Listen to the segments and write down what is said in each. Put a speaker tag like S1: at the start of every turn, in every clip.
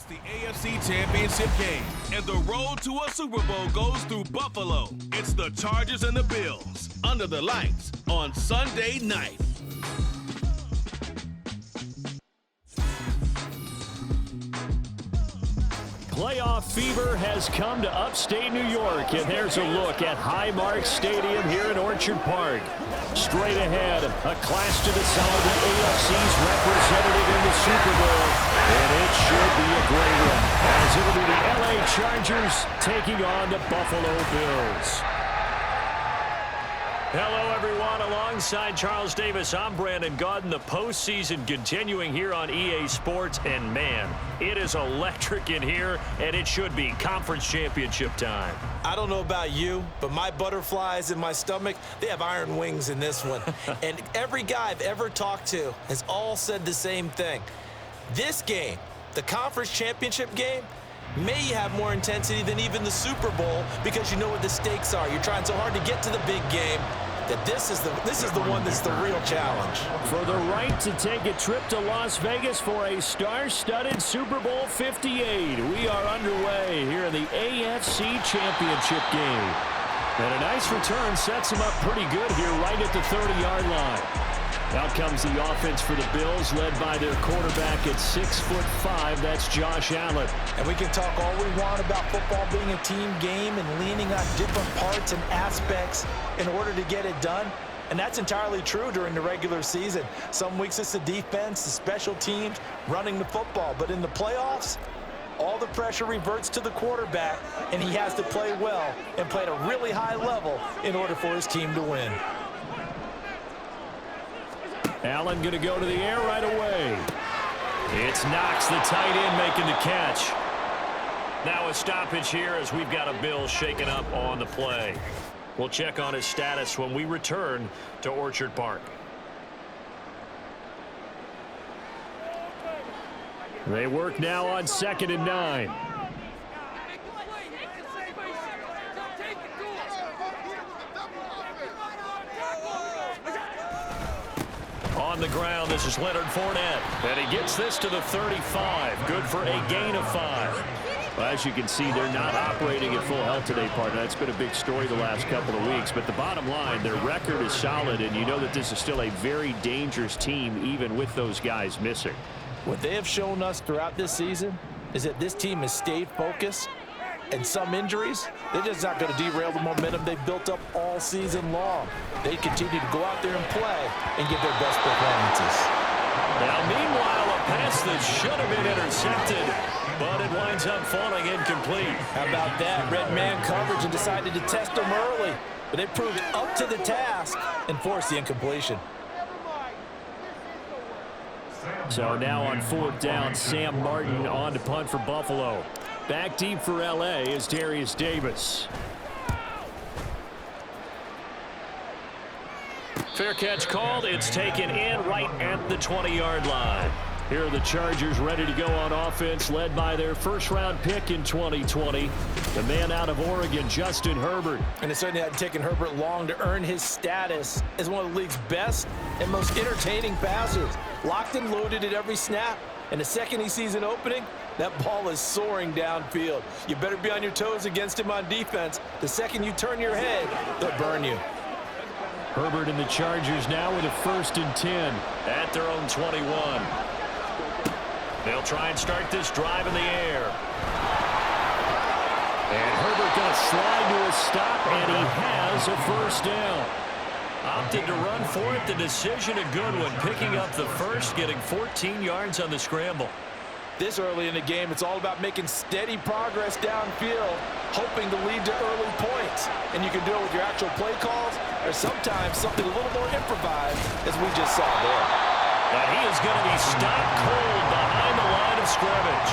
S1: It's the AFC Championship game, and the road to a Super Bowl goes through Buffalo. It's the Chargers and the Bills, under the lights on Sunday night.
S2: Playoff fever has come to upstate New York, and there's a look at Highmark Stadium here in Orchard Park. Straight ahead, a clash to decide the AFC's representative in the Super Bowl, and it should be a great one, as it'll be the LA Chargers taking on the Buffalo Bills. Hello, everyone. Alongside Charles Davis, I'm Brandon Gaudin. The postseason continuing here on EA Sports, and man, it is electric in here, and it should be conference championship time.
S3: I don't know about you, but my butterflies in my stomach, they have iron wings in this one. And every guy I've ever talked to has all said the same thing. This game, the conference championship game, may have more intensity than even the Super Bowl because you know what the stakes are. You're trying so hard to get to the big game that this is the one that's the real challenge.
S2: For the right to take a trip to Las Vegas for a star-studded Super Bowl 58. We are underway here in the AFC Championship game. And a nice return sets him up pretty good here right at the 30-yard line. Out comes the offense for the Bills, led by their quarterback at 6'5". That's Josh Allen.
S3: And we can talk all we want about football being a team game and leaning on different parts and aspects in order to get it done. And that's entirely true during the regular season. Some weeks it's the defense, the special teams, running the football. But in the playoffs, all the pressure reverts to the quarterback, and he has to play well and play at a really high level in order for his team to win.
S2: Allen going to go to the air right away. It's Knox, the tight end, making the catch. Now a stoppage here as we've got a Bill shaken up on the play. We'll check on his status when we return to Orchard Park. They work now on 2nd and 9. On the ground, this is Leonard Fournette. And he gets this to the 35. Good for a gain of 5. Well, as you can see, they're not operating at full health today, partner. That's been a big story the last couple of weeks. But the bottom line, their record is solid, and you know that this is still a very dangerous team, even with those guys missing.
S3: What they have shown us throughout this season is that this team has stayed focused, and some injuries, they're just not going to derail the momentum they've built up all season long. They continue to go out there and play and give their best performances.
S2: Now, meanwhile, a pass that should have been intercepted, but it winds up falling incomplete.
S3: How about that? Red man coverage and decided to test them early, but they proved up to the task and forced the incompletion.
S2: So now on 4th down, Sam Martin on to punt for Buffalo. Back deep for LA is Darius Davis. Fair catch called. It's taken in right at the 20-yard line. Here are the Chargers ready to go on offense, led by their first-round pick in 2020, the man out of Oregon, Justin Herbert.
S3: And it certainly hadn't taken Herbert long to earn his status as one of the league's best and most entertaining passers. Locked and loaded at every snap. And the second he sees an opening, that ball is soaring downfield. You better be on your toes against him on defense. The second you turn your head, they'll burn you.
S2: Herbert and the Chargers now with a 1st and 10 at their own 21. They'll try and start this drive in the air. And Herbert going to slide to a stop, and he has a 1st down. Opted to run for it. The decision a good one. Picking up the first, getting 14 yards on the scramble.
S3: This early in the game, it's all about making steady progress downfield, hoping to lead to early points. And you can do it with your actual play calls or sometimes something a little more improvised, as we just saw there.
S2: And he is going to be stopped cold behind the line of scrimmage.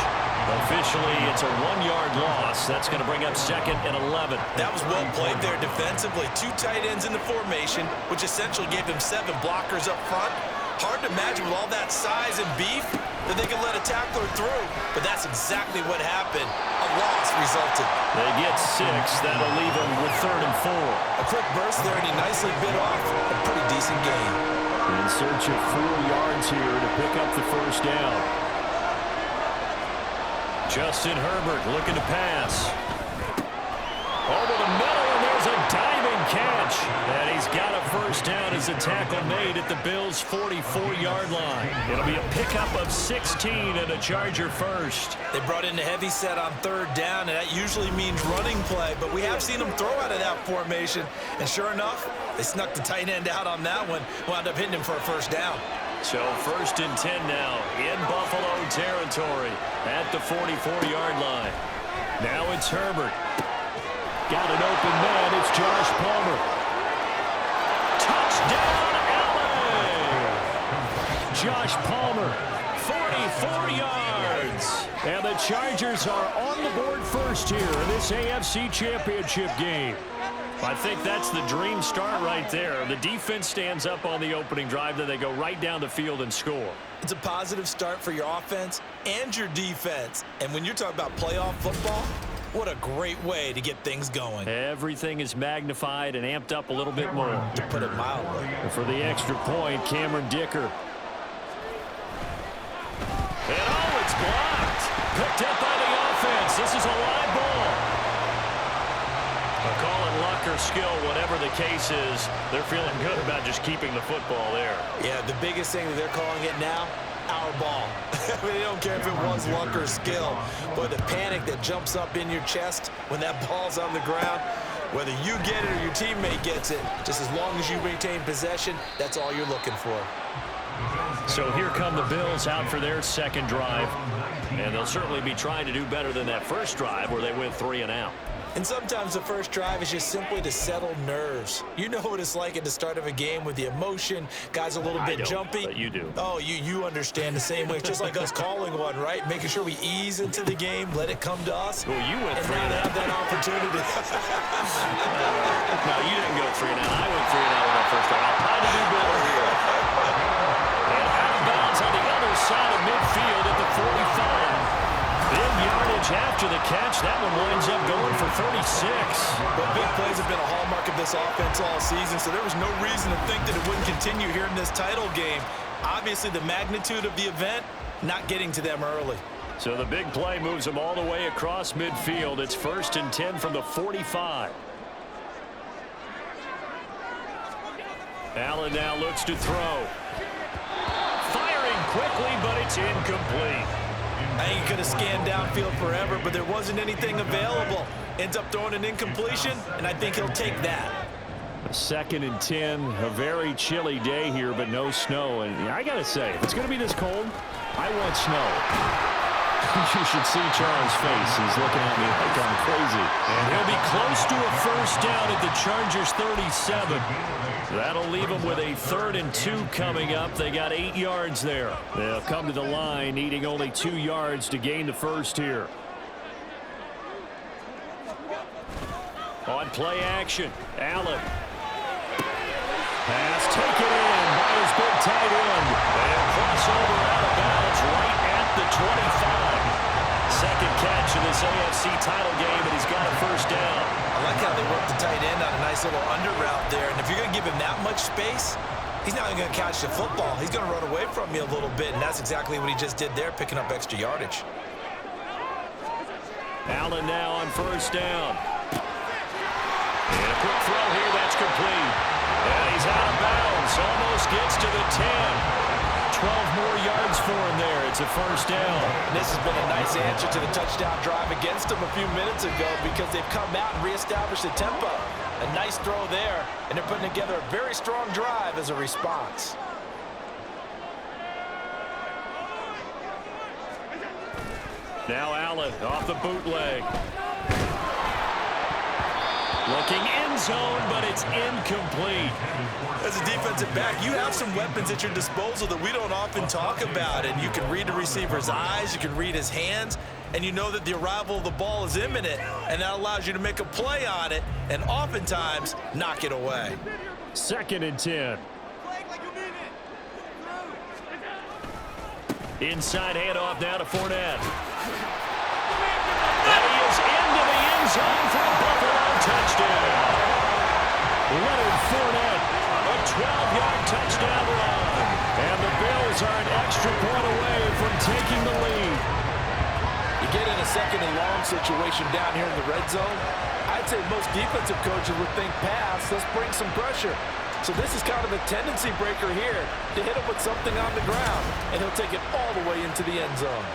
S2: Officially, it's a 1-yard loss. That's going to bring up 2nd and 11.
S3: That was well played there defensively. 2 tight ends in the formation, which essentially gave them 7 blockers up front. Hard to imagine with all that size and beef that they could let a tackler through, but that's exactly what happened. A loss resulted.
S2: They get 6. That'll leave them with 3rd and 4.
S3: A quick burst there, and he nicely bit off a pretty decent gain.
S2: In search of 4 yards here to pick up the 1st down. Justin Herbert looking to pass. Over the middle, and there's a diving catch. And he's got a first down as a tackle made at the Bills' 44-yard line. It'll be a pickup of 16 and a Charger first.
S3: They brought in a heavy set on third down, and that usually means running play, but we have seen them throw out of that formation. And sure enough, they snuck the tight end out on that one, wound up hitting him for a first down.
S2: So 1st and 10 now in Buffalo territory at the 44-yard line. Now it's Herbert. Got an open man. It's Josh Palmer. Touchdown, LA! Josh Palmer, 44 yards. And the Chargers are on the board first here in this AFC Championship game. I think that's the dream start right there. The defense stands up on the opening drive, then they go right down the field and score.
S3: It's a positive start for your offense and your defense. And when you're talking about playoff football, what a great way to get things going.
S2: Everything is magnified and amped up a little bit more.
S3: To put it mildly.
S2: And for the extra point, Cameron Dicker. And oh, it's blocked. Picked up by the offense. This is a live ball. They'll call it luck or skill, whatever the case is. They're feeling good about just keeping the football there.
S3: Yeah, the biggest thing that they're calling it now, our ball. I mean, they don't care if it was luck or skill, but the panic that jumps up in your chest when that ball's on the ground, whether you get it or your teammate gets it, just as long as you maintain possession, that's all you're looking for.
S2: So here come the Bills out for their second drive, and they'll certainly be trying to do better than that first drive where they went 3 and out.
S3: And sometimes the first drive is just simply to settle nerves. You know what it's like at the start of a game with the emotion. Guys a little bit jumpy.
S2: But you do.
S3: Oh, you understand the same way. It's just like us calling one, right? Making sure we ease into the game, let it come to us.
S2: Well, you went 3
S3: and
S2: and out.
S3: Have that opportunity.
S2: No, you didn't go 3 and out. I went 3 and out with that first drive. I'll try to do better here. And out of bounds on the other side of midfield at the 45. Big yardage after the catch. That one winds up going for 36.
S3: But big plays have been a hallmark of this offense all season, so there was no reason to think that it wouldn't continue here in this title game. Obviously, the magnitude of the event, not getting to them early.
S2: So the big play moves them all the way across midfield. It's 1st and 10 from the 45. Allen now looks to throw. Firing quickly, but it's incomplete.
S3: I think he could have scanned downfield forever, but there wasn't anything available. Ends up throwing an incompletion, and I think he'll take that.
S2: 2nd and 10, a very chilly day here, but no snow. And I got to say, if it's going to be this cold, I want snow. You should see Charles' face. He's looking at me like I'm crazy. And he'll be close to a first down at the Chargers' 37. That'll leave them with a 3rd and 2 coming up. They got 8 yards there. They'll come to the line, needing only 2 yards to gain the first here. On play action, Allen. Pass taken in by his big tight end. And crossover out of bounds right at the 25. Second catch in this AFC title game, and he's got a first down.
S3: I like how they work the tight end on a nice little under route there. And if you're going to give him that much space, he's not even going to catch the football. He's going to run away from you a little bit, and that's exactly what he just did there, picking up extra yardage.
S2: Allen now on first down. And a quick throw here, that's complete. And he's out of bounds, almost gets to the 10. 12 more yards for him there. It's a first down.
S3: And this has been a nice answer to the touchdown drive against them a few minutes ago because they've come out and reestablished the tempo. A nice throw there, and they're putting together a very strong drive as a response.
S2: Now Allen off the bootleg. Looking end zone, but it's incomplete.
S3: As a defensive back, you have some weapons at your disposal that we don't often talk about. And you can read the receiver's eyes, you can read his hands, and you know that the arrival of the ball is imminent. And that allows you to make a play on it and oftentimes knock it away.
S2: 2nd and 10. Inside handoff now to Fournette. And he is into the end zone for a Buffalo touchdown. Leonard Fournette, a 12-yard touchdown run. And the Bills are an extra point away from taking the lead.
S3: You get in a second and long situation down here in the red zone, I'd say most defensive coaches would think pass, let's bring some pressure. So this is kind of a tendency breaker here to hit him with something on the ground, and he'll take it all the way into the end zone.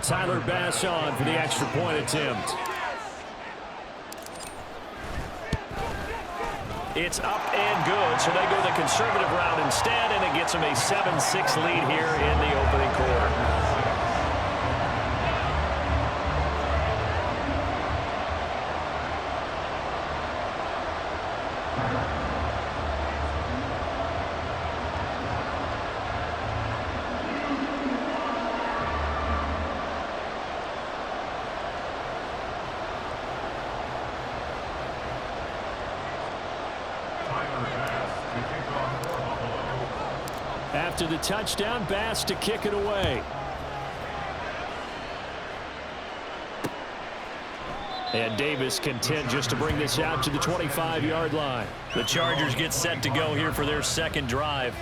S2: Tyler Bass on for the extra point attempt. It's up and good, so they go the conservative route instead, and it gets them a 7-6 lead here in the opening quarter. After the touchdown, Bass to kick it away. And Davis content just to bring this out to the 25-yard line. The Chargers get set to go here for their second drive.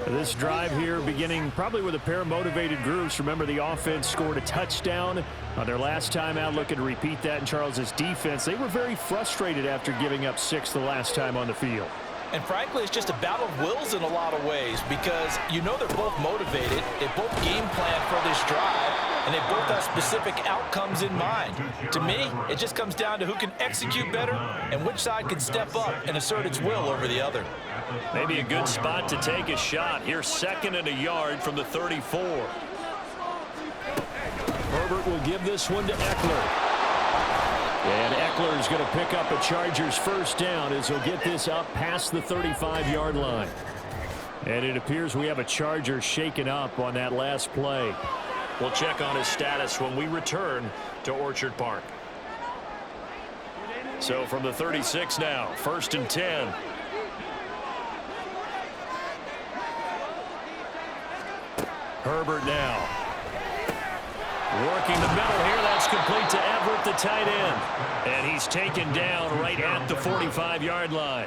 S2: This drive here beginning probably with a pair of motivated groups. Remember, the offense scored a touchdown on their last time out, looking to repeat that in Charles' defense. They were very frustrated after giving up 6 the last time on the field.
S3: And frankly, it's just a battle of wills in a lot of ways because you know they're both motivated. They both game plan for this drive, and they both have specific outcomes in mind. To me, it just comes down to who can execute better and which side can step up and assert its will over the other.
S2: Maybe a good spot to take a shot. Here's 2nd and a yard from the 34. Herbert will give this one to Eckler. And Eckler is going to pick up a Chargers first down as he'll get this up past the 35-yard line. And it appears we have a Charger shaken up on that last play. We'll check on his status when we return to Orchard Park. So from the 36 now, 1st and 10. Herbert now. Working the middle here. That's complete to Everett, the tight end. And he's taken down right at the 45-yard line.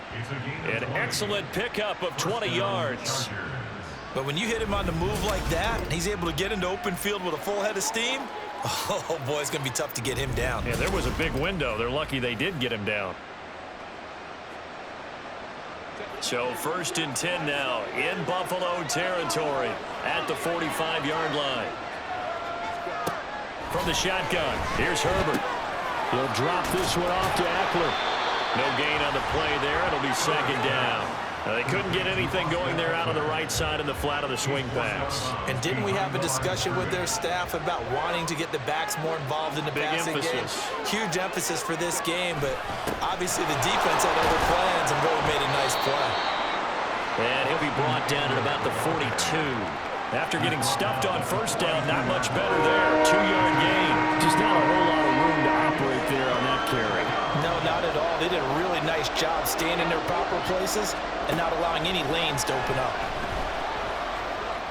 S2: An excellent pickup of 20 yards.
S3: But when you hit him on the move like that, and he's able to get into open field with a full head of steam, oh, boy, it's going to be tough to get him down.
S2: Yeah, there was a big window. They're lucky they did get him down. So 1st and 10 now in Buffalo territory at the 45-yard line. From the shotgun, here's Herbert. He'll drop this one off to Eckler. No gain on the play there. It'll be 2nd down. They couldn't get anything going there out on the right side of the flat of the swing pass. And didn't we have a discussion with their staff about wanting to get the backs more involved in the passing game? Huge emphasis for this game, but obviously the defense had other plans and really made a nice play. And he'll be brought down at about the 42. After getting stuffed on 1st down, not much better there. 2-yard gain. Just not a whole lot of room to operate there on that carry.
S3: No, not at all. They did a really nice job staying in their proper places and not allowing any lanes to open up.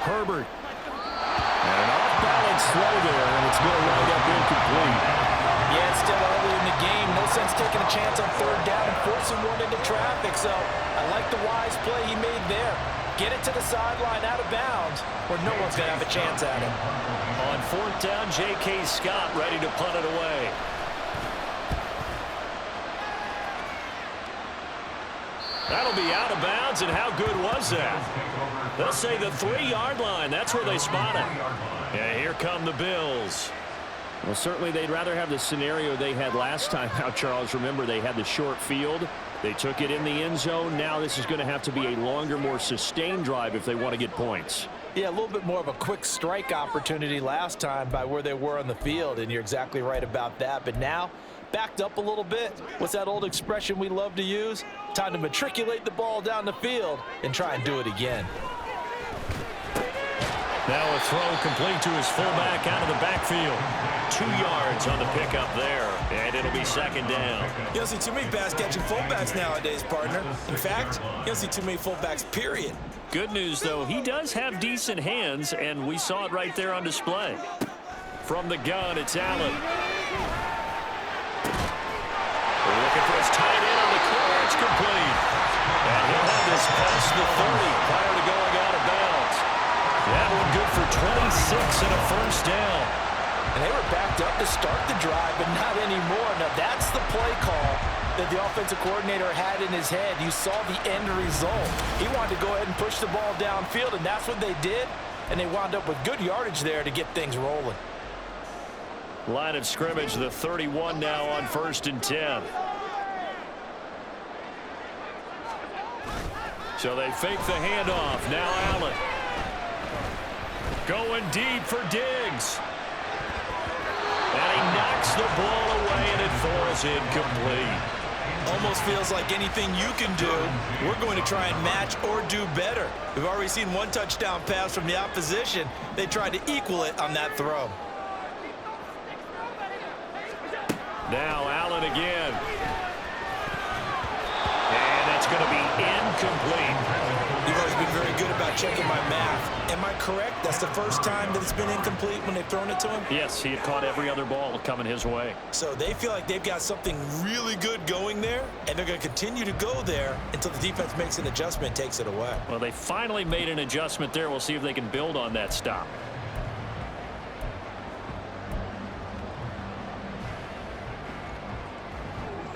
S2: Herbert. And an off-balance throw there, and it's going to wind up incomplete.
S3: Yeah, it's still early in the game. No sense taking a chance on 3rd down and forcing one into traffic. So I like the wise play he made there. Get it to the sideline out of bounds where no one's going to have a chance at it.
S2: On 4th down, J.K. Scott ready to punt it away. That'll be out of bounds, and how good was that? They'll say the 3-yard line. That's where they spot it. Yeah, here come the Bills. Well, certainly they'd rather have the scenario they had last time out, Charles. Remember, they had the short field. They took it in the end zone. Now this is going to have to be a longer, more sustained drive if they want to get points.
S3: Yeah, a little bit more of a quick strike opportunity last time by where they were on the field, and you're exactly right about that. But now, backed up a little bit. What's that old expression we love to use? Time to matriculate the ball down the field and try and do it again.
S2: Now a throw complete to his fullback out of the backfield. 2 yards on the pickup there, and it'll be second down.
S3: You don't see too many pass-catching fullbacks nowadays, partner. In fact, you don't see too many fullbacks, period.
S2: Good news, though, he does have decent hands, and we saw it right there on display. From the gun, it's Allen. We're looking for his tight end on the corner. It's complete. And he'll have this past the 30 prior to going out of bounds. That one good for 26 and a first down.
S3: And they were backed up to start the drive, but not anymore. Now, that's the play call that the offensive coordinator had in his head. You saw the end result. He wanted to go ahead and push the ball downfield, and that's what they did. And they wound up with good yardage there to get things rolling.
S2: Line of scrimmage, the 31 now on 1st and 10. So they fake the handoff. Now Allen. Going deep for Diggs. And he knocks the ball away, and it falls incomplete.
S3: Almost feels like anything you can do, we're going to try and match or do better. We've already seen one touchdown pass from the opposition. They tried to equal it on that throw.
S2: Now Allen again. And that's going to be incomplete.
S3: You've always been very good about checking my math. Am I correct? That's the first time that it's been incomplete when they've thrown it to him?
S2: Yes, he had caught every other ball coming his way.
S3: So they feel like they've got something really good going there, and they're going to continue to go there until the defense makes an adjustment and takes it away.
S2: Well, they finally made an adjustment there. We'll see if they can build on that stop.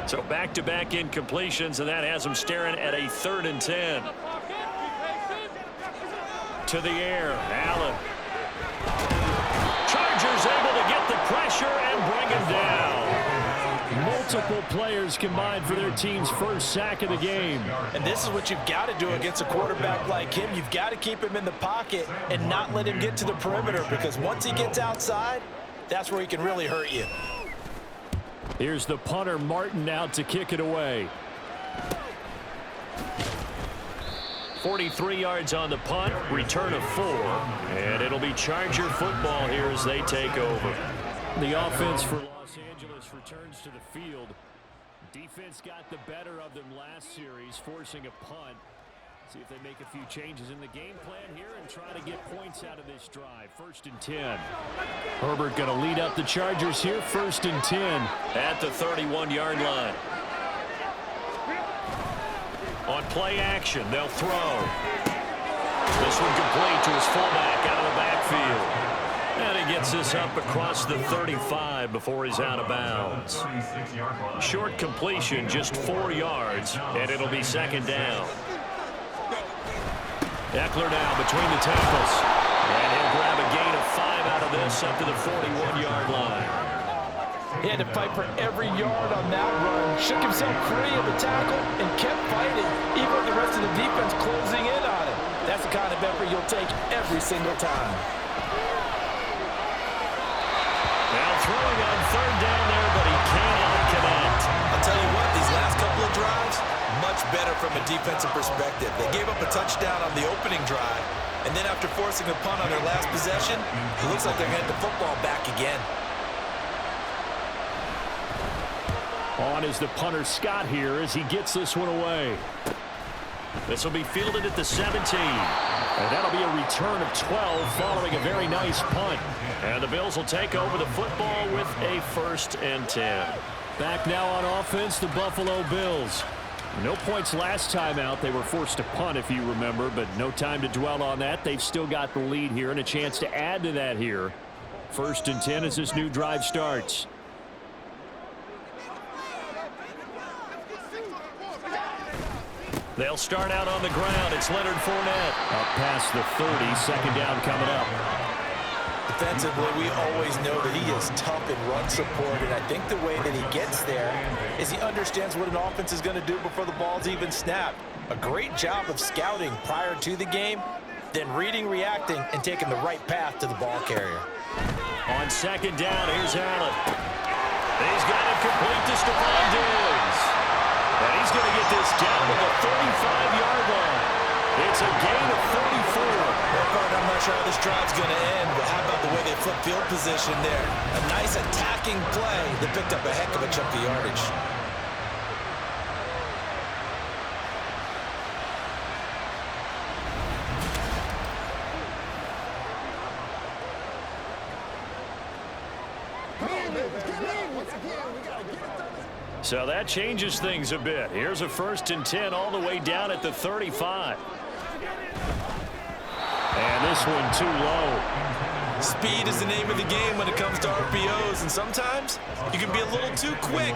S2: So back-to-back incompletions, and that has them staring at a 3rd and 10. To the air, Allen. Chargers able to get the pressure and bring him down. Multiple players combined for their team's first sack of the game.
S3: And this is what you've got to do against a quarterback like him. You've got to keep him in the pocket and not let him get to the perimeter, because once he gets outside, that's where he can really hurt you.
S2: Here's the punter, Martin, out to kick it away. 43 yards on the punt, return of 4, and it'll be Charger football here as they take over. The offense for Los Angeles returns to the field. Defense got the better of them last series, forcing a punt. See if they make a few changes in the game plan here and try to get points out of this drive. 1st and 10. Herbert going to lead up the Chargers here. 1st and 10 at the 31-yard line. On play action, they'll throw. This one complete to his fullback out of the backfield. And he gets this up across the 35 before he's out of bounds. Short completion, just 4 yards, and it'll be 2nd down. Eckler now between the tackles. And he'll grab a gain of 5 out of this up to the 41-yard line.
S3: He had to fight for every yard on that run. Shook himself free of the tackle and kept fighting, even with the rest of the defense closing in on him. That's the kind of effort you'll take every single time.
S2: Now throwing on 3rd down there, but he cannot connect.
S3: I'll tell you what, these last couple of drives, much better from a defensive perspective. They gave up a touchdown on the opening drive, and then after forcing a punt on their last possession, it looks like they're going to get the football back again.
S2: On is the punter Scott here as he gets this one away. This will be fielded at the 17. And that'll be a return of 12 following a very nice punt. And the Bills will take over the football with a 1st and 10. Back now on offense, the Buffalo Bills. No points last time out. They were forced to punt, if you remember, but no time to dwell on that. They've still got the lead here and a chance to add to that here. 1st and 10 as this new drive starts. They'll start out on the ground. It's Leonard Fournette. Up past the 30, 2nd down coming up.
S3: Defensively, we always know that he is tough in run support, and I think the way that he gets there is he understands what an offense is going to do before the ball's even snapped. A great job of scouting prior to the game, then reading, reacting, and taking the right path to the ball carrier.
S2: On 2nd down, here's Allen. He's got it complete to Stephon Diggs. And he's going to get this down to the 35-yard line. It's a gain of 34.
S3: That part I'm not pressure how this drive's going to end, but how about the way they flip field position there? A nice attacking play that picked up a heck of a chunk of yardage.
S2: So that changes things a bit. Here's a 1st and 10 all the way down at the 35. And this one too low.
S3: Speed is the name of the game when it comes to RPOs, and sometimes you can be a little too quick,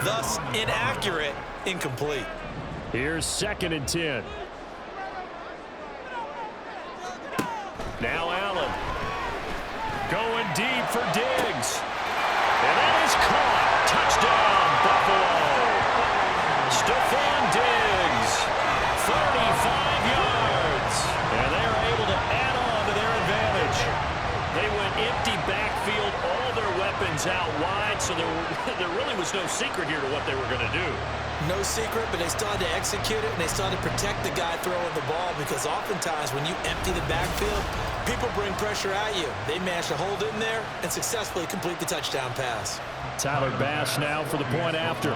S3: thus inaccurate, incomplete.
S2: Here's 2nd and 10. Now Allen. Going deep for Diggs. And that is caught. Touchdown, Buffalo. Stephon Diggs, 35 yards. And they are able to add on to their advantage. They went empty backfield, all their weapons out wide, so there really was no secret here to what they were going to do.
S3: No secret, but they still had to execute it, and they still had to protect the guy throwing the ball, because oftentimes when you empty the backfield, people bring pressure at you. They managed to hold in there and successfully complete the touchdown pass.
S2: Tyler Bass now for the point after.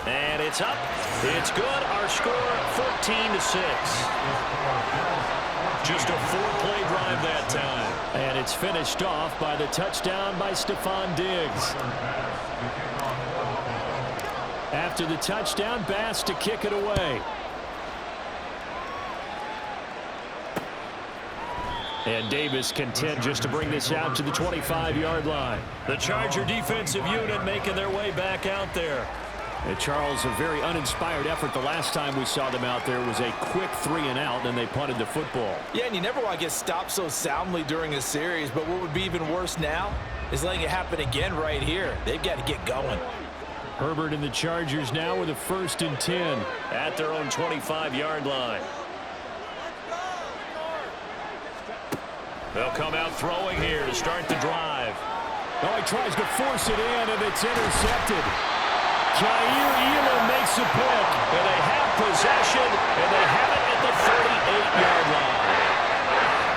S2: And it's up. It's good. Our score 14-6. Just a 4-play drive that time. And it's finished off by the touchdown by Stephon Diggs. After the touchdown, Bass to kick it away. And Davis content just to bring this out to the 25-yard line. The Charger defensive unit making their way back out there. And Charles, a very uninspired effort the last time we saw them out there was a quick 3-and-out, and they punted the football.
S3: Yeah, and you never want to get stopped so soundly during a series, but what would be even worse now is letting it happen again right here. They've got to get going.
S2: Herbert and the Chargers now with a 1st and 10 at their own 25-yard line. They'll come out throwing here to start the drive. Oh, he tries to force it in, and it's intercepted. Jair Elam makes a pick, and they have possession, and they have it at the 38-yard line.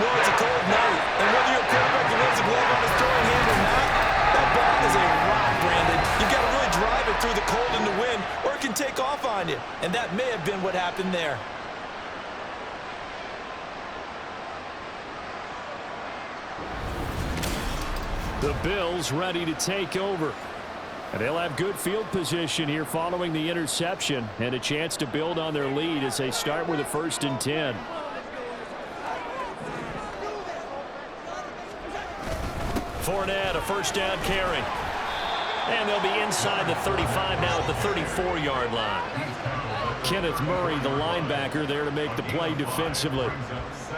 S3: Well, it's a cold night, and whether you're a quarterback that wears a glove on his throwing hand or not, that ball is a rock, Brandon. You've got to really drive it through the cold and the wind, or it can take off on you, and that may have been what happened there.
S2: The Bills ready to take over. And they'll have good field position here following the interception and a chance to build on their lead as they start with a 1st and 10. Fournette, a 1st down carry. And they'll be inside the 35 now at the 34-yard line. Kenneth Murray, the linebacker, there to make the play defensively.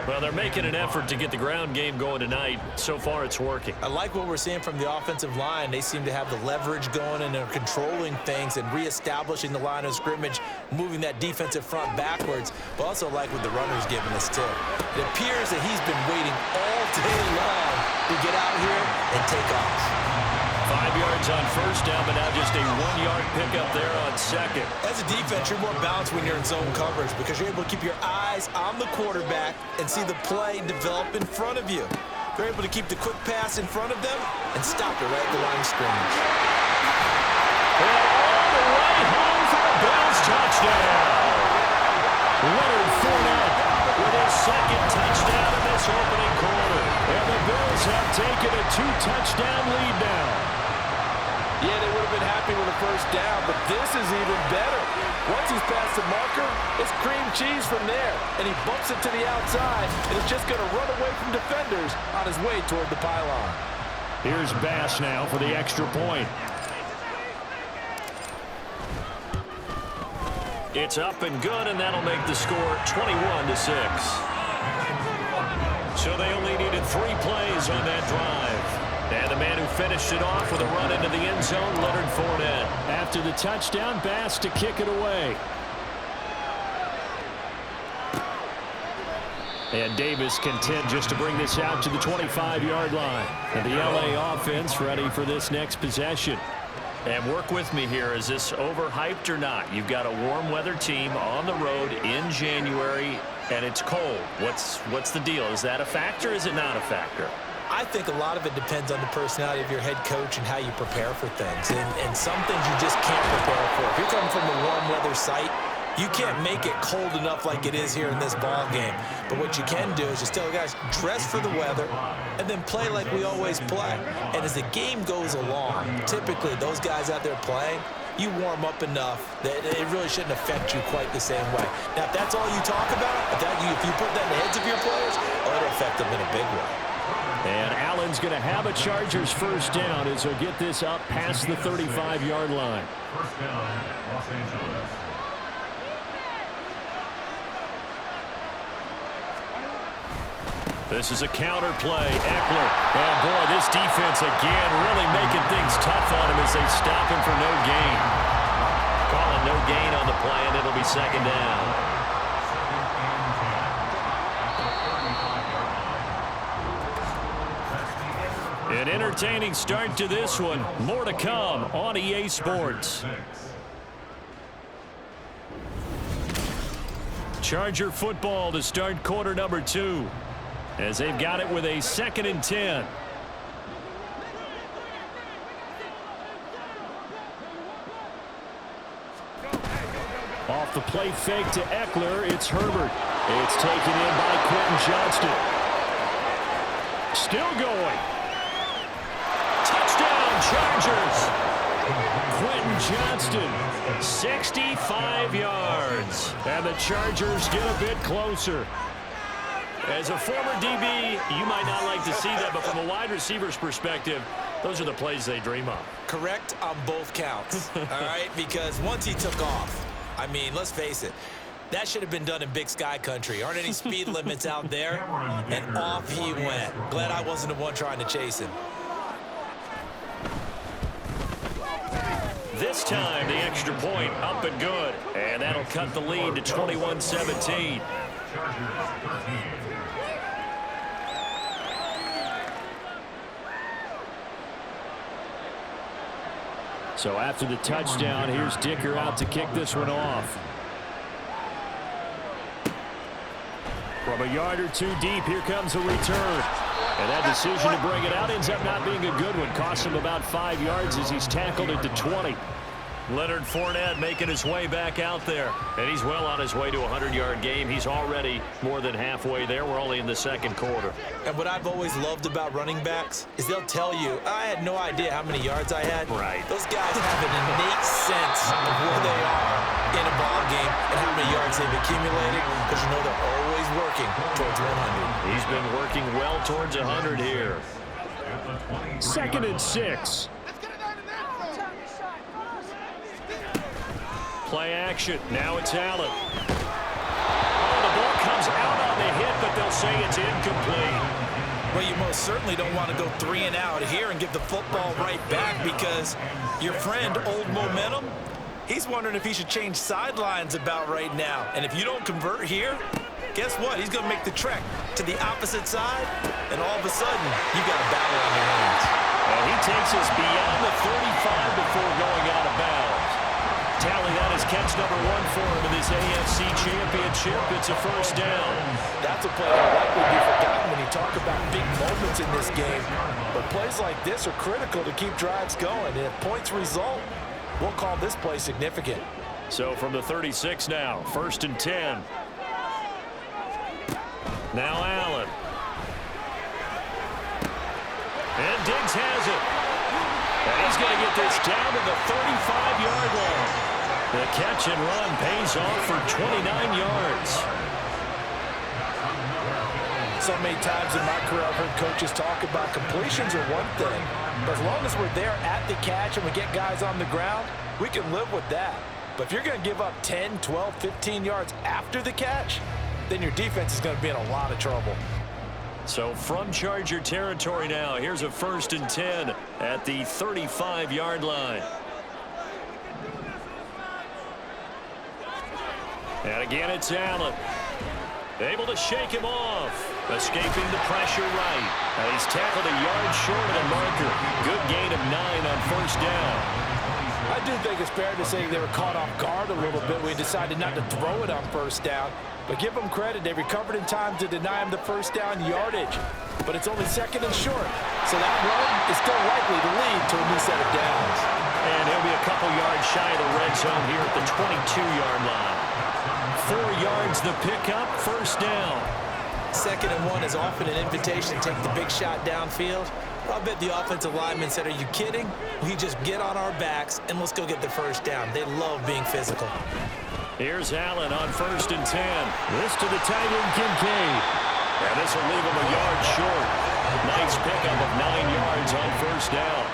S2: Well, they're making an effort to get the ground game going tonight. So far, it's working.
S3: I like what we're seeing from the offensive line. They seem to have the leverage going, and they're controlling things and reestablishing the line of scrimmage, moving that defensive front backwards, but also like what the runner's giving us, too. It appears that he's been waiting all day long to get out here and take off.
S2: 5 yards on 1st down, but now just a 1-yard pickup there on 2nd.
S3: As a defense, you're more balanced when you're in zone coverage because you're able to keep your eyes on the quarterback and see the play develop in front of you. They're able to keep the quick pass in front of them and stop it right at the line of scrimmage.
S2: And all the way home for the Bills touchdown. Leonard Fournette with his 2nd touchdown in this opening quarter. And the Bills have taken a 2-touchdown lead now.
S4: Yeah, they would have been happy with a 1st down, but this is even better. Once he's past the marker, it's cream cheese from there, and he bumps it to the outside, and is just going to run away from defenders on his way toward the pylon.
S2: Here's Bass now for the extra point. It's up and good, and that'll make the score 21-6. So they only needed 3 plays on that drive. And the man who finished it off with a run into the end zone, Leonard Fournette. After the touchdown, Bass to kick it away. And Davis content just to bring this out to the 25-yard line. And the LA offense ready for this next possession. And work with me here. Is this overhyped or not? You've got a warm weather team on the road in January, and it's cold. What's the deal? Is that a factor? Is it not a factor?
S3: I think a lot of it depends on the personality of your head coach and how you prepare for things. And some things you just can't prepare for. If you're coming from a warm weather site, you can't make it cold enough like it is here in this ball game. But what you can do is just tell the guys, dress for the weather, and then play like we always play. And as the game goes along, typically those guys out there playing, you warm up enough that it really shouldn't affect you quite the same way. Now, if that's all you talk about, if you put that in the heads of your players, it'll affect them in a big way.
S2: And Allen's going to have a Chargers first down as he'll get this up past the 35-yard line.
S5: First down, Los Angeles.
S2: This is a counter play. Eckler. And boy, this defense again really making things tough on him as they stop him for no gain. Calling no gain on the play, and it'll be second down. An entertaining start to this one. More to come on EA Sports. Charger football to start quarter number 2. As they've got it with a 2nd and 10. Off the play fake to Eckler, it's Herbert. It's taken in by Quentin Johnston. Still going. Touchdown, Chargers. Quentin Johnston, 65 yards. And the Chargers get a bit closer. As a former DB, you might not like to see that, but from a wide receiver's perspective, those are the plays they dream of.
S3: Correct on both counts, all right? Because once he took off, I mean, let's face it, that should have been done in Big Sky country. Aren't any speed limits out there? And off he went. Glad I wasn't the one trying to chase him.
S2: This time, the extra point up and good. And that'll cut the lead to 21-17. So after the touchdown, here's Dicker out to kick this one off. From a yard or two deep, here comes a return. And that decision to bring it out ends up not being a good one. Costs him about 5 yards as he's tackled it to 20. Leonard Fournette making his way back out there. And he's well on his way to a 100-yard game. He's already more than halfway there. We're only in the second quarter.
S3: And what I've always loved about running backs is they'll tell you, I had no idea how many yards I had.
S2: Right.
S3: Those guys have an innate sense of where they are in a ball game and how many yards they've accumulated, because you know they're always working towards 100.
S2: He's been working well towards 100 here. 2nd and 6. Play action. Now it's Allen. Oh, the ball comes out on the hit, but they'll say it's incomplete.
S3: Well, you most certainly don't want to go 3 and out here and give the football right back, because your friend, Old Momentum, he's wondering if he should change sidelines about right now. And if you don't convert here, guess what? He's going to make the trek to the opposite side, and all of a sudden, you've got a battle on your hands.
S2: And he takes us beyond the 35 before going out of bounds. Tally, that is catch number 1 for him in this AFC Championship. It's a first down.
S3: That's a play that likely be forgotten when you talk about big moments in this game. But plays like this are critical to keep drives going. And if points result, we'll call this play significant.
S2: So from the 36 now, 1st and 10. Now Allen. And Diggs has it. And he's going to get this down to the 35-yard line. The catch and run pays off for 29 yards.
S3: So many times in my career, I've heard coaches talk about completions are one thing. But as long as we're there at the catch and we get guys on the ground, we can live with that. But if you're going to give up 10, 12, 15 yards after the catch, then your defense is going to be in a lot of trouble.
S2: So from Charger territory now, here's a 1st and 10 at the 35-yard line. And again, it's Allen. Able to shake him off. Escaping the pressure right. And he's tackled a yard short of the marker. Good gain of 9 on 1st down.
S4: do think it's fair to say they were caught off guard a little bit. We decided not to throw it on first down. But give them credit. They recovered in time to deny him the first down yardage. But it's only second and short. So that run is still likely to lead to a new set of downs.
S2: And he'll be a couple yards shy of the red zone here at the 22-yard line. 4 yards the pickup, first down.
S3: 2nd and 1 is often an invitation to take the big shot downfield. I bet the offensive lineman said, are you kidding? We just get on our backs and let's go get the first down. They love being physical.
S2: Here's Allen on 1st and 10. This to the tight end, Kincaid. And this will leave him a yard short. Nice pickup of 9 yards on first down.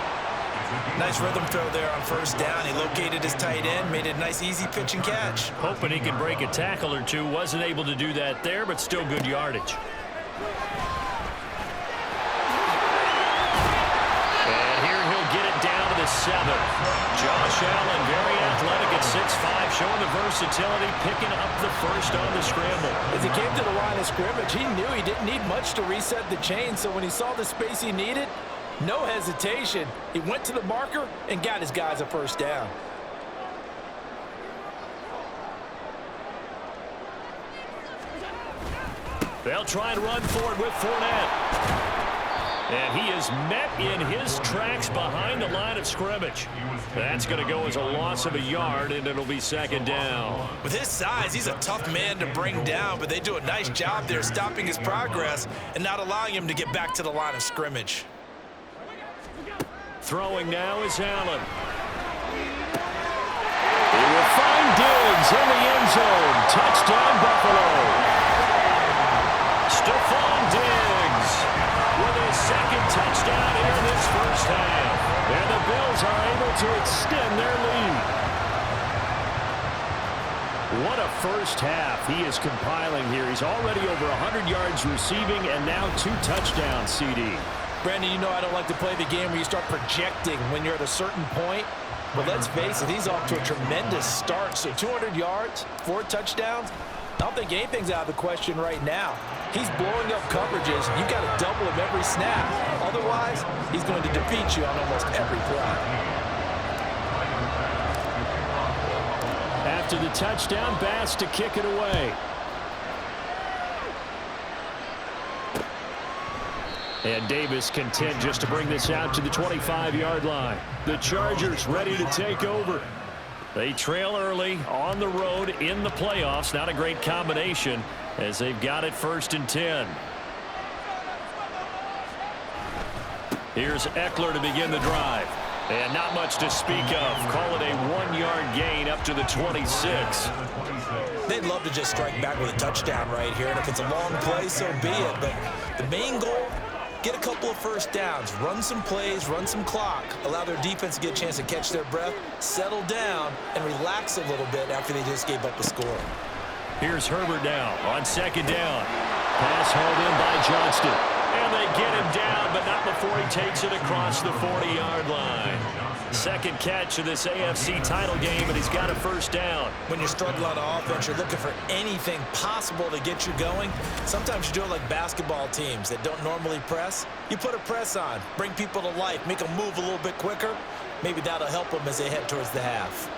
S3: Nice rhythm throw there on first down. He located his tight end, made it a nice easy pitch and catch.
S2: Hoping he can break a tackle or two. Wasn't able to do that there, but still good yardage. And here he'll get it down to the 7. Josh Allen, very athletic at 6'5", showing the versatility, picking up the first on the scramble.
S4: As he came to the line of scrimmage, he knew he didn't need much to reset the chain, so when he saw the space he needed, no hesitation. He went to the marker and got his guys a first down.
S2: They'll try and run for it with Fournette. And he is met in his tracks behind the line of scrimmage. That's going to go as a loss of a yard, and it'll be 2nd down.
S3: With his size, he's a tough man to bring down, but they do a nice job there stopping his progress and not allowing him to get back to the line of scrimmage.
S2: Throwing now is Allen. He will find Diggs in the end zone. Touchdown, Buffalo. Stephon Diggs with his 2nd touchdown here in this first half. And the Bills are able to extend their lead. What a first half he is compiling here. He's already over 100 yards receiving and now 2 touchdowns, CD.
S4: Brandon, you know I don't like to play the game where you start projecting when you're at a certain point. But let's face it, he's off to a tremendous start. So 200 yards, 4 touchdowns. I don't think anything's out of the question right now. He's blowing up coverages. You've got to double him every snap. Otherwise, he's going to defeat you on almost every play.
S2: After the touchdown, Bass to kick it away. And Davis content just to bring this out to the 25-yard line. The Chargers ready to take over. They trail early on the road in the playoffs. Not a great combination as they've got it 1st and 10. Here's Eckler to begin the drive. And not much to speak of. Call it a 1-yard gain up to the 26.
S3: They'd love to just strike back with a touchdown right here. And if it's a long play, so be it. But the main goal, get a couple of first downs, run some plays, run some clock, allow their defense to get a chance to catch their breath, settle down, and relax a little bit after they just gave up a score.
S2: Here's Herbert now on 2nd down. Pass hauled in by Johnston. And they get him down, but not before he takes it across the 40-yard line. 2nd catch of this AFC title game, and he's got a first down.
S3: When you're struggling on offense, you're looking for anything possible to get you going. Sometimes you do it like basketball teams that don't normally press. You put a press on, bring people to life, make them move a little bit quicker. Maybe that'll help them as they head towards the half.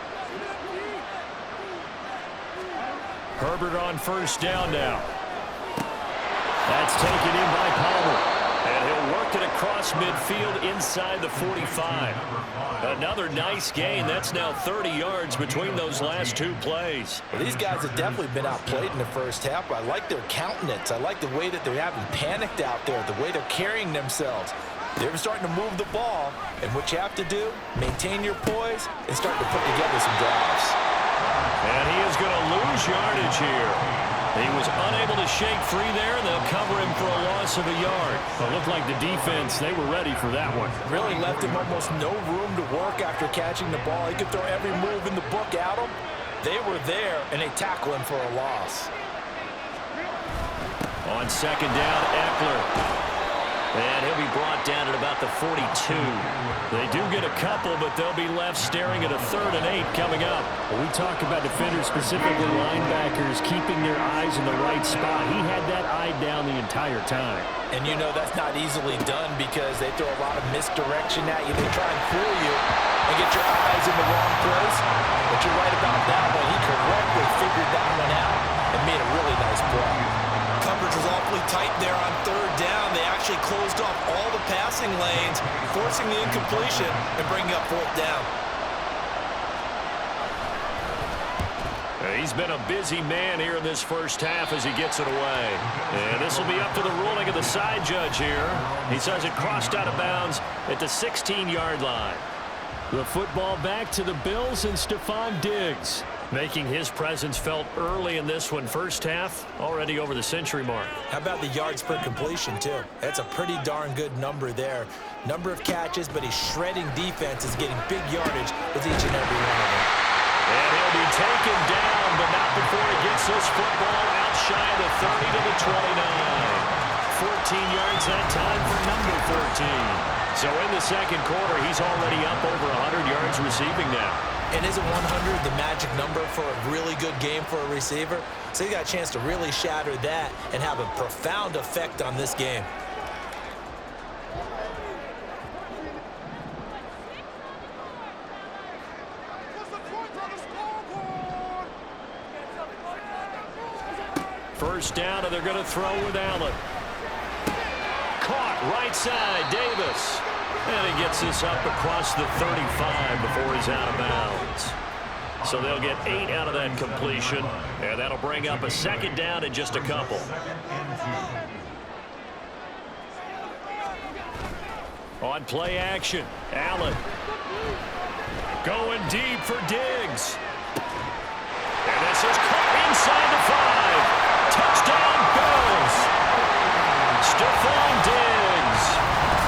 S2: Herbert on first down now. That's taken in by Palmer. And he'll work it across midfield inside the 45. Another nice gain. That's now 30 yards between those last 2 plays.
S4: Well, these guys have definitely been outplayed in the first half. I like their countenance. I like the way that they haven't panicked out there, the way they're carrying themselves. They're starting to move the ball, and what you have to do, maintain your poise and start to put together some drives.
S2: And he is going to lose yardage here. He was unable to shake free there, and they'll cover him for a loss of a yard. It looked like the defense, they were ready for that one.
S4: Really left him almost no room to work after catching the ball. He could throw every move in the book at him. They were there, and they tackle him for a loss.
S2: On 2nd down, Eckler. And he'll be brought down at about the 42. They do get a couple, but they'll be left staring at a 3rd and 8 coming up.
S6: When we talk about defenders, specifically linebackers, keeping their eyes in the right spot. He had that eye down the entire time.
S4: And you know that's not easily done because they throw a lot of misdirection at you. They try and fool you and get your eyes in the wrong place. But you're right about that one. He correctly figured that one out and made a really nice play.
S3: Coverage was awfully tight there on 3rd down. They actually closed off all the passing lanes, forcing the incompletion and bringing up 4th down.
S2: He's been a busy man here in this first half as he gets it away. And this will be up to the ruling of the side judge here. He says it crossed out of bounds at the 16-yard line.
S6: The football back to the Bills and Stephon Diggs,
S2: making his presence felt early in this one. First half, already over the century mark.
S3: How about the yards per completion, too? That's a pretty darn good number there. Number of catches, but he's shredding defenses, getting big yardage with each and every one of them.
S2: And he'll be taken down, but not before he gets this football out shy of the 30 to the 29. 14 yards that time for number 13. So in the second quarter, he's already up over 100 yards receiving now.
S3: And isn't 100 the magic number for a really good game for a receiver? So he got a chance to really shatter that and have a profound effect on this game.
S2: First down, and they're going to throw with Allen. Caught right side, Davis. And he gets this up across the 35 before he's out of bounds. So they'll get 8 out of that completion, and that'll bring up a 2nd down in just a couple. On play action, Allen. Going deep for Diggs. And this is caught inside the 5. Touchdown, Bills. Stephon Diggs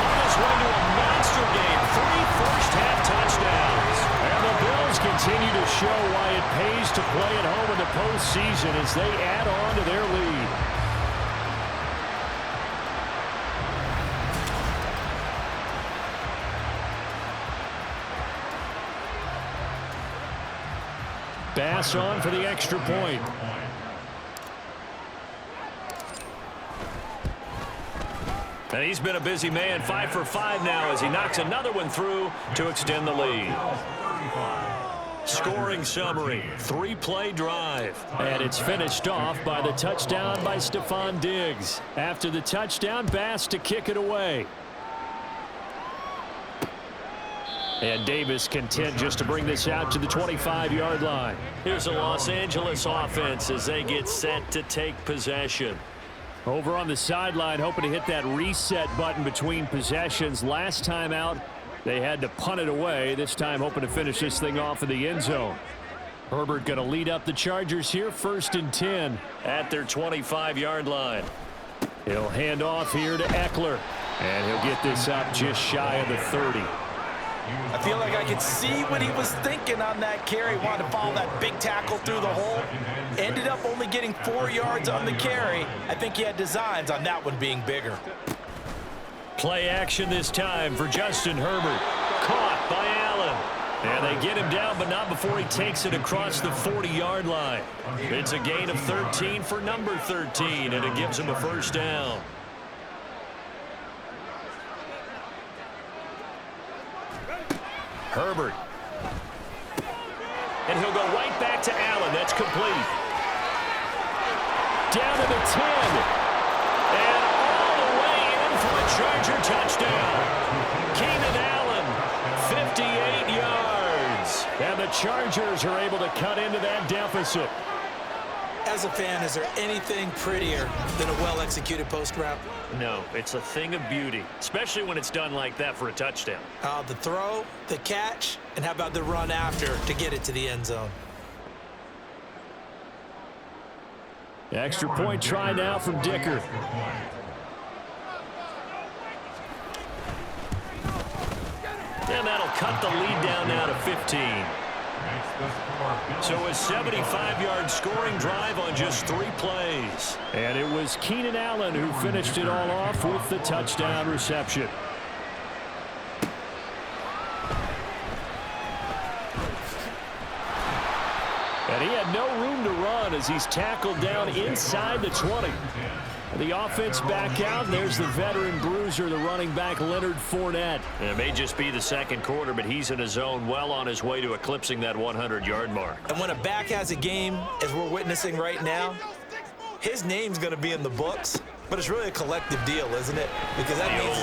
S2: on his way to a monster game. 3 first-half touchdowns. And the Bills continue to show why it pays to play at home in the postseason as they add on to their lead.
S6: Bass on for the extra point.
S2: And he's been a busy man, 5 for 5 now as he knocks another one through to extend the lead. Scoring summary, 3-play drive.
S6: And it's finished off by the touchdown by Stephon Diggs. After the touchdown, Bass to kick it away. And Davis content just to bring this out to the 25-yard line.
S2: Here's the Los Angeles offense as they get set to take possession.
S6: Over on the sideline, hoping to hit that reset button between possessions. Last time out, they had to punt it away. This time, hoping to finish this thing off in the end zone. Herbert going to lead up the Chargers here, 1st and 10.
S2: At their 25-yard line.
S6: He'll hand off here to Eckler. And he'll get this up just shy of the 30.
S3: I feel like I could see what he was thinking on that carry. Wanted to follow that big tackle through the hole. Ended up only getting 4 yards on the carry. I think he had designs on that one being bigger.
S2: Play action this time for Justin Herbert. Caught by Allen. And they get him down, but not before he takes it across the 40-yard line. It's a gain of 13 for number 13, and it gives him a 1st down. Herbert. And he'll go right back to Allen. That's complete.
S6: Down to the 10.
S2: And all the way in for a Charger touchdown. Keenan Allen, 58 yards.
S6: And the Chargers are able to cut into that deficit.
S3: As a fan, is there anything prettier than a well-executed post route?
S2: No, it's a thing of beauty, especially when it's done like that for a touchdown.
S3: The throw, the catch, and how about the run after to get it to the end zone?
S6: Extra point try now from Dicker.
S2: And that'll cut the lead down now to 15. So a 75-yard scoring drive on just 3 plays. And it was Keenan Allen who finished it all off with the touchdown reception. And he had no room to run as he's tackled down inside the 20. The offense back out, and there's the veteran bruiser, the running back Leonard Fournette. And it may just be the second quarter, but he's in his zone, well on his way to eclipsing that 100-yard mark.
S3: And when a back has a game, as we're witnessing right now, his name's going to be in the books, but it's really a collective deal, isn't it? Because that means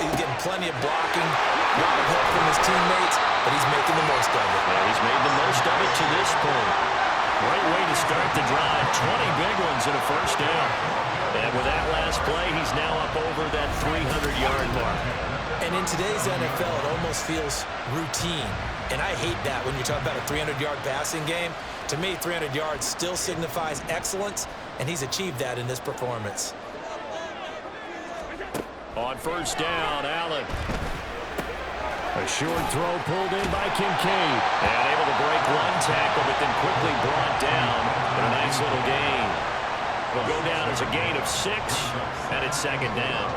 S3: he's getting plenty of blocking, a lot of help from his teammates, but he's making the most of it.
S2: Yeah, he's made the most of it to this point. Great way to start the drive. 20 big ones and a first down. And with that last play, he's now up over that 300-yard mark.
S3: And in today's NFL, it almost feels routine. And I hate that when you talk about a 300-yard passing game. To me, 300 yards still signifies excellence, and he's achieved that in this performance.
S2: On first down, Allen. A short throw pulled in by Kincaid. And able to break one tackle, but then quickly brought down. But a nice little gain. It'll go down as a gain of 6, and it's second down.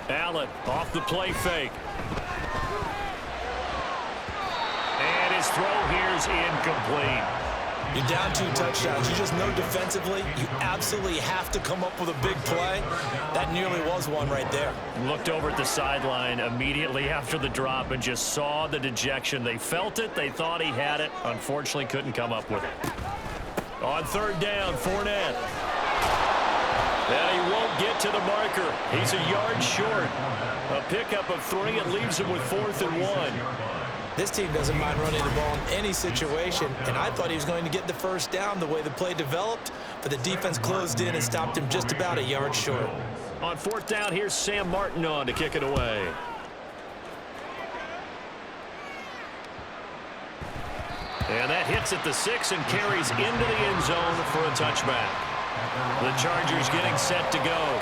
S2: Allen off the play fake. And his throw here is incomplete.
S3: You're down 2 touchdowns. You just know defensively you absolutely have to come up with a big play. That nearly was one right there.
S2: Looked over at the sideline immediately after the drop and just saw the dejection. They felt it. They thought he had it. Unfortunately, couldn't come up with it. On third down, Fournette. And he won't get to the marker. He's a yard short. A pickup of 3. It leaves him with 4th and 1.
S3: This team doesn't mind running the ball in any situation, and I thought he was going to get the first down the way the play developed, but the defense closed in and stopped him just about a yard short.
S2: On fourth down, here's Sam Martin on to kick it away. And that hits at the 6 and carries into the end zone for a touchback. The Chargers getting set to go.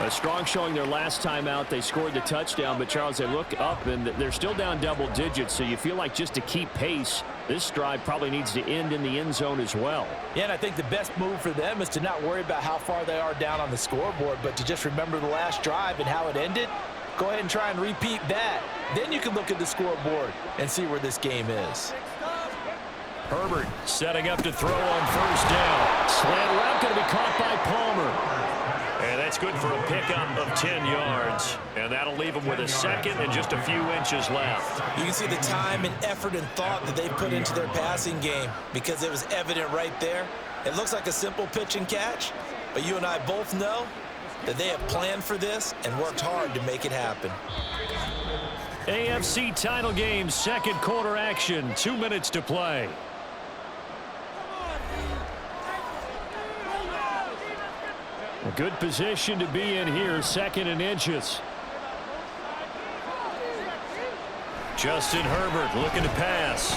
S2: A strong showing their last time out. They scored the touchdown, but Charles, they look up and they're still down double digits, so you feel like just to keep pace, this drive probably needs to end in the end zone as well.
S3: Yeah, and I think the best move for them is to not worry about how far they are down on the scoreboard, but to just remember the last drive and how it ended. Go ahead and try and repeat that. Then you can look at the scoreboard and see where this game is.
S2: Herbert setting up to throw on first down. Slant route going to be caught by Palmer. And that's good for a pickup of 10 yards. And that'll leave him with a second and just a few inches left.
S3: You can see the time and effort and thought that they put into their passing game because it was evident right there. It looks like a simple pitch and catch, but you and I both know that they have planned for this and worked hard to make it happen.
S2: AFC title game, second quarter action, 2 minutes to play. A good position to be in here, 2nd and inches. Justin Herbert looking to pass.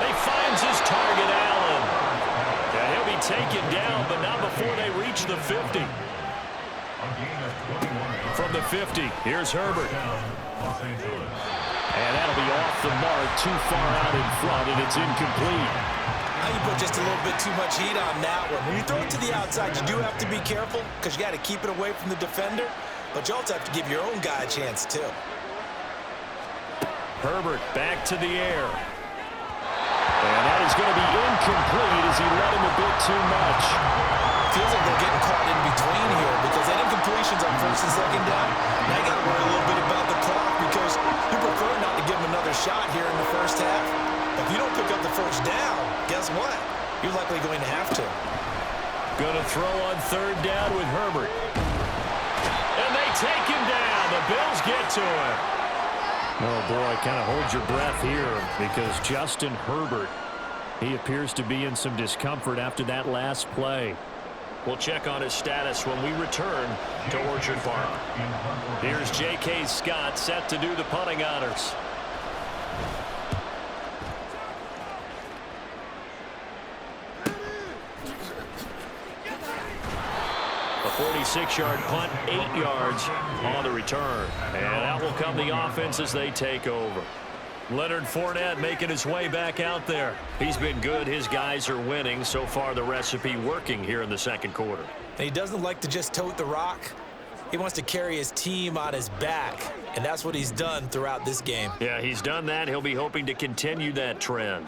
S2: He finds his target, Allen. And he'll be taken down, but not before they reach the 50. From the 50, here's Herbert. And that'll be off the mark, too far out in front, and it's incomplete.
S3: Now you put just a little bit too much heat on that one. When you throw it to the outside, you do have to be careful because you got to keep it away from the defender, but you also have to give your own guy a chance too.
S2: Herbert back to the air. And that is going to be incomplete as he let him a bit too much.
S3: Feels like they're getting caught in between here because that incompletion's on first and second down. Now you got to worry a little bit about the clock because you prefer not to give him another shot here in the first half. But if you don't pick up the first down, guess what? You're likely going to have to.
S2: Going to throw on third down with Herbert. And they take him down. The Bills get to him. Oh, boy, kind of hold your breath here because Justin Herbert, he appears to be in some discomfort after that last play. We'll check on his status when we return to Orchard Park. Here's J.K. Scott set to do the punting honors. A
S6: 46-yard punt, 8 yards on the return. And out will come the offense as they take over. Leonard Fournette making his way back out there. He's been good. His guys are winning. So far, the recipe working here in the second quarter.
S3: And he doesn't like to just tote the rock. He wants to carry his team on his back, and that's what he's done throughout this game.
S6: Yeah, he's done that. He'll be hoping to continue that trend.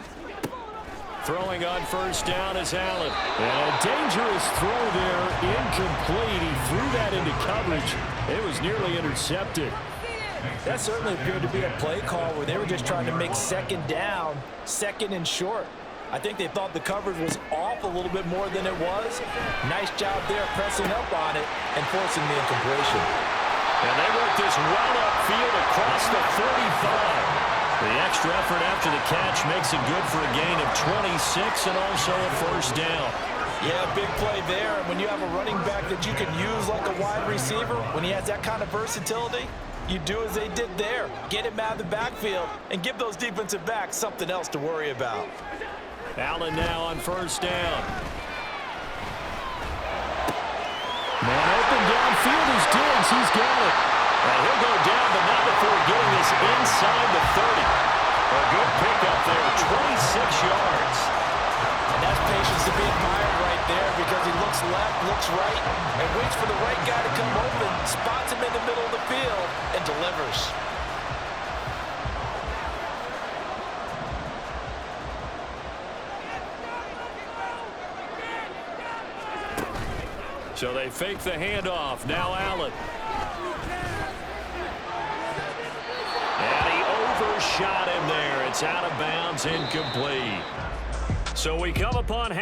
S6: Throwing on first down is Allen.
S2: And a dangerous throw there, incomplete. He threw that into coverage. It was nearly intercepted.
S3: That certainly appeared to be a play call where they were just trying to make second down, second and short. I think they thought the coverage was off a little bit more than it was. Nice job there pressing up on it and forcing the incompletion.
S6: And they work this well upfield across the 45. The extra effort after the catch makes it good for a gain of 26 and also a first down.
S3: Yeah, big play there. And when you have a running back that you can use like a wide receiver, when he has that kind of versatility, you do as they did there. Get him out of the backfield and give those defensive backs something else to worry about.
S6: Allen now on first down.
S2: Man open downfield is Diggs. He's got it.
S6: And he'll go down, but not before getting this inside the 30. A good pickup there, 26 yards.
S3: And that's patience to be admired right there because he looks left, looks right, and waits for the right guy to come open, spots him in the middle of the field, and delivers.
S6: So they fake the handoff. Now Allen. And he overshot him there. It's out of bounds, incomplete. So we come upon